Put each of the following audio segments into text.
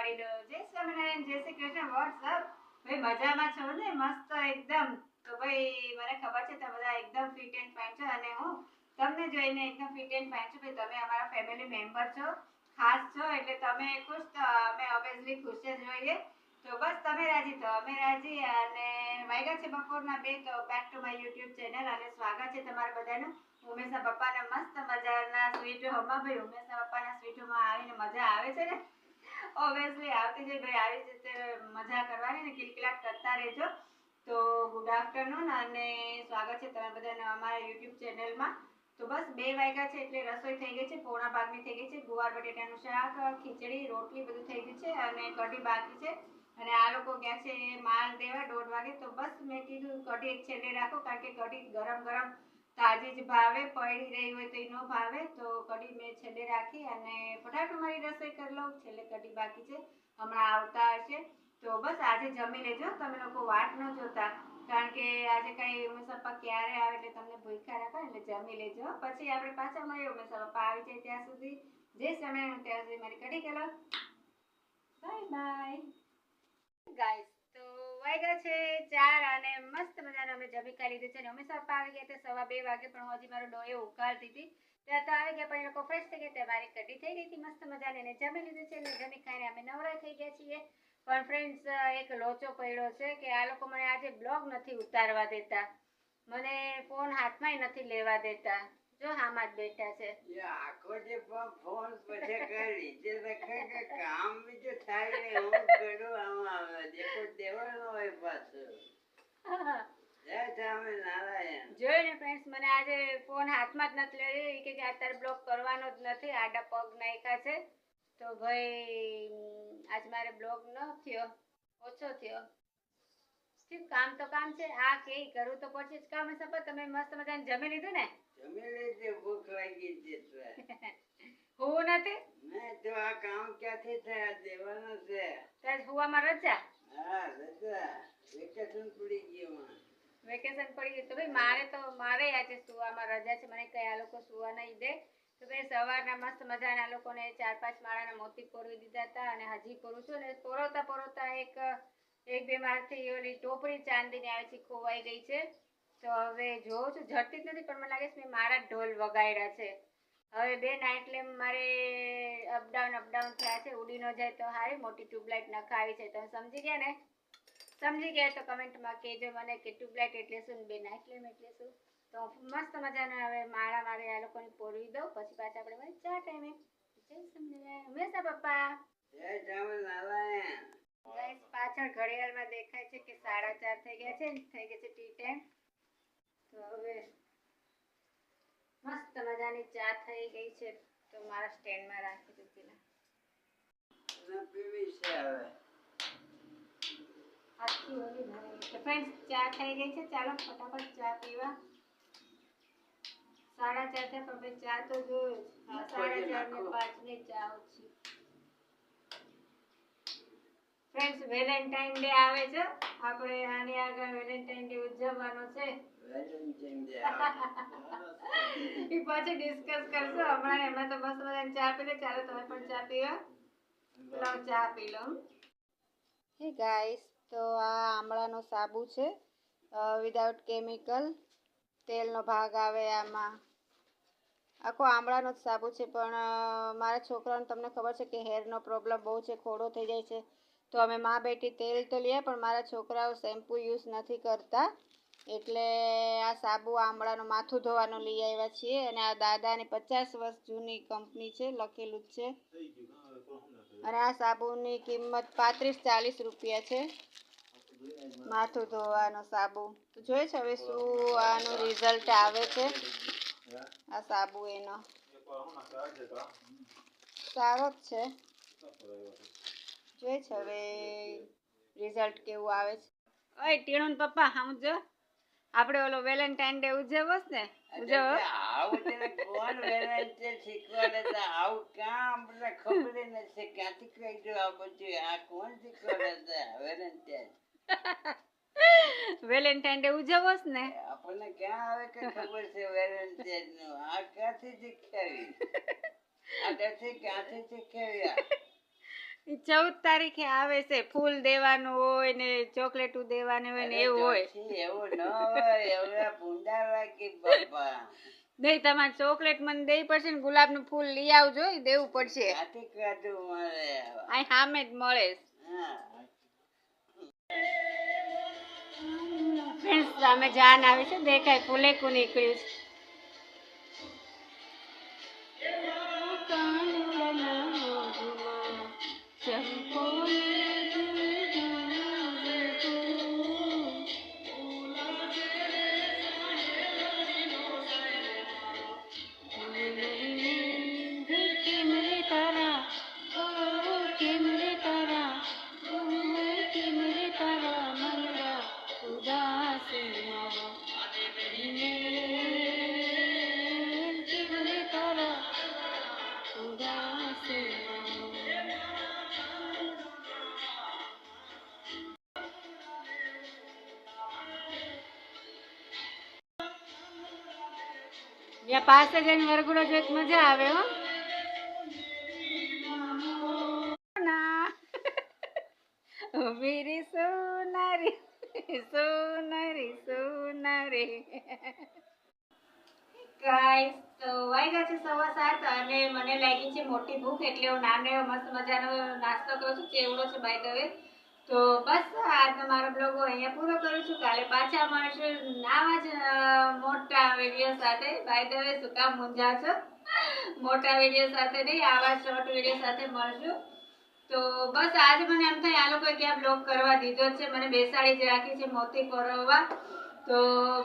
વડીલો જય સ્વામિનારાયણ જય શ્રી કૃષ્ણ વોટ્સઅપ ભાઈ મજામાં છો ને મસ્ત એકદમ તો ભાઈ મને ખબર છે તમે બધા એકદમ ફિટ એન્ડ ફાઇન છો અને હું તમને જોઈને એકદમ ફિટ એન્ડ ફાઇન છું ભાઈ તમે અમારા ફેમિલી મેમ્બર છો ખાસ છો એટલે તમે ખુશ તો અમે ઓબ્વિયસલી ખુશ જ હોઈએ તો બસ તમે રાજી તો અમે રાજી અને વાગ્યા છે બપોરના 2 તો back to my YouTube channel અને સ્વાગત છે તમારા બધાનું ઉમેશના પપ્પાના મસ્ત મજાના સ્વીટ હોમમાં ભાઈ ઉમેશના પપ્પાના સ્વીટ હોમમાં આવીને મજા આવે છે ને ઓબ્વિયસલી આવતી જઈ ભાઈ આવી રીતે મજા કરવાની ને કિલકિલાટ કરતા રહેજો તો ગુડ આફ્ટરનૂન અને સ્વાગત છે તમે બધાને અમારા યુટ્યુબ ચેનલમાં તો બસ 2 વાગ્યા છે એટલે રસોઈ થઈ ગઈ છે પોણા ભાગની થઈ ગઈ છે ગુવાર બટેટાનું શાક ખીચડી રોટલી બધું થઈ ગયું છે અને કઢી બાકી છે અને આ લોકો ગયા છે માલ દેવા 1:30 વાગે તો બસ મેં કીધું કઢી એક છેલ્લે રાખો કારણ કે કઢી ગરમ ગરમ તાજી જ ભાવે પડી રહી હોય તો ન ભાવે તો કઢી મેં છેલ્લે રાખી અને ફટાફટ મારી રસોઈ કરી લઉં છેલ્લે કઢી બાકી છે હમણાં આવતા હશે તો બસ આજે જમી લેજો તમે લોકો વાટ ન જોતા કારણ કે આજે કઈ ઉમેશ પપ્પા ક્યારે આવે એટલે તમને ભૂખ્યા રાખો એટલે જમી લેજો પછી આપણે પાછા મળીએ ઉમેશ પપ્પા આવી જાય ત્યાં સુધી જે સમય ત્યાં સુધી મારી કઢી કરો બાય બાય ગાઈસ તો વાગ્યા છે 4 અને મસ્ત મજાનો અમે જમી ખાઈ લીધું છે ને અમે સપા આવી ગયા તે 2:15 વાગે પણ હજી મારો ડોયો ઉકાળતી હતી ત્યાં તો આવી ગયા પણ એ લોકો ફ્રેશ થઈ ગયા ત્યાં મારી કઢી થઈ ગઈ હતી મસ્ત મજાની એને જમી લીધું છે ને જમી ખાઈને અમે નવરા થઈ ગયા છીએ પણ ફ્રેન્ડ્સ એક લોચો પડ્યો છે કે આ લોકો મને આજે બ્લોગ નથી ઉતારવા દેતા મને ફોન હાથમાં નથી લેવા દેતા જો હામાં જ બેઠા છે આખો જે ફોન પછી કરી જે લખે કામ બીજું થાય ને હું કરું આમાં આવે દેખો દેવાનો હોય પાછું જય સ્વામિનારાયણ જોઈને ફ્રેન્ડ્સ મને આજે ફોન હાથમાં જ નથી લેવો કે અત્યારે બ્લોક કરવાનો જ નથી આડા પગ નાખ્યા છે તો ભાઈ આજ મારે બ્લોગ ન થયો ઓછો થયો ઠીક કામ તો કામ છે આ કે કરું તો પડશે જ કામ સપા તમે મસ્ત મજાને જમી લીધું ને જમી લીધું ભૂખ લાગી છે હું નથી મેં તો આ કામ ક્યાંથી થયા દેવાનું છે ત્યાં હુવામાં રજા હા રજા વેકેશન પડી ગયું વેકેશન પડી ગયું તો ભાઈ મારે આજે સુવામાં રજા છે મને કઈ આ લોકો સુવા નહીં દે તો ભાઈ સવારના મસ્ત મજાના આ લોકોને 4-5 માળાના મોતી પોરવી દીધા હતા અને હજી પોરું છું ને પોરોતા એક બે માળથી ઓલી ટોપરી ચાંદીની આવે છે ખોવાઈ ગઈ છે તો હવે જોઉં છું ઝડતી જ નથી પણ મને લાગે છે મેં મારા ઢોલ વગાડ્યા છે હવે 2 નાઇટ લેમ્પ મારે અપડાઉન થયા છે ઉડી ન જાય તો હારી મોટી ટ્યુબલાઇટ નખાવી છે તમે સમજી ગયા તો કમેન્ટમાં કહેજો મને કે ટ્યુબલાઇટ એટલે શું 2 નાઇટ લેમ્પ એટલે શું તો મસ્ત મજાના હવે માળા મારે આ લોકોને પોરવી દઉં પછી પાછા આપણે ચા ટાઈમે જય સ્વામિનારાયણ ઉમેશના પપ્પા જય સ્વામિનારાયણ ગાઈસ પાછળ ઘડિયાળમાં દેખાય છે કે 4:30 થઈ ગયા છે થઈ ગઈ છે ટી ટાઈમ તો હવે મસ્ત મજાની ચા થઈ ગઈ છે તો મારા સ્ટેન્ડમાં રાખી દીધી ના પીવી છે હવે આખી ઓલી ભરી તો ફ્રેન્ડ્સ ચા થઈ ગઈ છે ચાલો ફટાફટ ચા પીવા 4:30 થયા પણ ચા તો જોયું 4:30 ને 5 ની ચા ઓછી ફ્રેન્ડ્સ વેલેન્ટાઇન ડે આવે છે આપણે આની આગળ વેલેન્ટાઇન ડે ઉજવવાનો છે વેલેન્ટાઇન ડે એ પછી ડિસ્કસ કરશું હમણાં તો મસ્ત મજાની ચા પી લે ચાલો તમે પણ ચા પીવા લો ચા પી લો હે ગાઈસ તો આ આમળાનો સાબુ છે વિધાઉટ કેમિકલ તેલનો ભાગ આવે આમાં આખો આમળાનો જ સાબુ છે પણ મારા છોકરાને તમને ખબર છે કે હેરનો પ્રોબ્લેમ બહુ છે ખોડો થઈ જાય છે તો અમે માં બેટી તેલ તો લઈએ પણ મારા છોકરાઓ શેમ્પૂ યુઝ નથી કરતા એટલે આ સાબુ આમળાનો માથું ધોવાનું લઈ આવ્યા છીએ અને આ દાદાની 50 વર્ષ જૂની કંપની છે લખેલું જ છે અને આ સાબુની કિંમત 35-40 રૂપિયા છે માથું ધોવાનો સાબુ તો જોઈ છે હવે શું આનું રિઝલ્ટ આવે છે આ સાબુ એનો સારો જ છે જોઈ છે હવે રિઝલ્ટ કેવું આવે છે ઓય ટીણુન પપ્પા સમજો આપણે ઓલો વેલેન્ટાઇન ડે ઉજવવો છે ને ઉજવો આવું તને કોણ વેલેન્ટાઇન શીખવાડે છે આવું કામ મને ખબર નથી ક્યાંથી કઈ આ બધું આ કોણ શીખવાડે છે વેલેન્ટાઇન ડે ઉજવવો છે ને આપણને ક્યાં આવે કે ખબર છે વેલેન્ટાઇન નું આ ક્યાંથી શીખવી આ ક્યાંથી શીખવ્યા એ 14 તારીખે આવે છે, ફૂલ દેવાનું હોય ને ચોકલેટું દેવાની હોય ને એવું હોય. પછી એવું ન હોય, એવડા ભૂંડા લાગી બાપા. નહીં, તમારે ચોકલેટ મને દેવી પડશે ને ગુલાબનું ફૂલ લઈ આવજો, ઈ દેવું પડશે. કાઠી કાઠું મળે. આ સામે જ મળે. હા. ફ્રેન્ડ્સ, અમે જાન આવી છે, દેખાય ફૂલેકું નીકળ્યું છે. ત્યાં પાસે જઈને વરઘોડો જોઈ તો મજા આવે હો. ના મેરી સોનારી સોનારી સોનારી. ગાઈસ, તો વાગ્યા છે 7:15 અને મને લાગી છે મોટી ભૂખ, એટલે હું નાનો એવો મસ્ત મજાનો નાસ્તો કરું છું, ચેવડો છે બાય ધ વે. તો બસ આજનો મારો બ્લોગ અહીંયા પૂરો કરું છું. કાલે પાછા મળશું આવા જ મોટા વિડીયો સાથે. બાય ધ વે, શું કામ મૂંઝા છો? મોટા વિડીયો સાથે નહીં, આવા શોર્ટ વિડીયો સાથે મળશું. તો બસ આજે મને એમ થાય આ લોકોએ ક્યાં બ્લોગ કરવા દીધો છે, મને બેસાડી જ રાખી છે મોતી પરોવવા. તો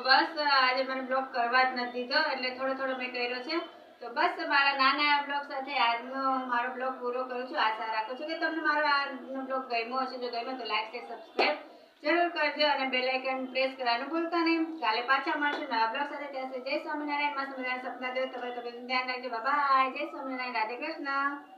બસ આજે મને બ્લોગ કરવા જ નથી દીધો, એટલે થોડો થોડો મેં કર્યો છે. તો બસ મારા નાના બ્લોગ સાથે આજનો મારો બ્લોગ પૂરો કરું છું. આશા રાખું છું કે તમને મારો આજનો બ્લોગ ગમ્યો હશે. જો ગમ્યો તો લાઈક શેર સબસ્ક્રાઈબ જરૂર કરજો અને બેલ આઇકન પ્રેસ કરવાનું ભૂલતા નહીં. કાલે પાછા મળશું નવા બ્લોગ સાથે. ત્યાં સુધી જય સ્વામિનારાયણ. મસ્ત મજાના સપના જોયો. તમારે ધ્યાન રાખજો. બાય. જય સ્વામિનારાયણ. રાધે કૃષ્ણ.